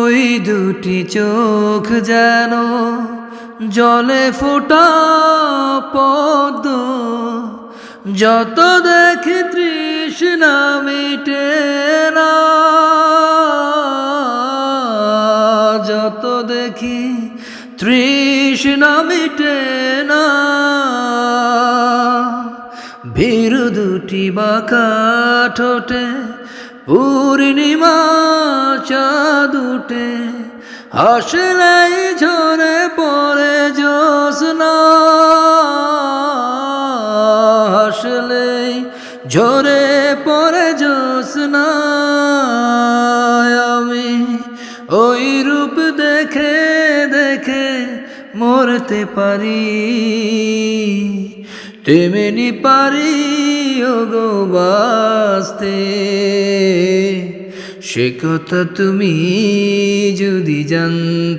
ওই দুটি চোখ যেন জলে ফোটা পদ্ম, যত দেখি তৃষ্ণা মিটে না, যত দেখি তৃষ্ণা মিটে না। ভীরু দুটি বাঁকা ঠোঁটে পূর্ণিমা চাঁদ উঠে, হাসলেই ঝরে পড়ে জ্যোৎস্না, হাসলেই ঝরে পড়ে জ্যোৎস্না। আমি ওই রূপ দেখে দেখে মরতে পারি, তেমনি পারি ওগো বাঁচতে। সে কথা তুমি যদি জানতে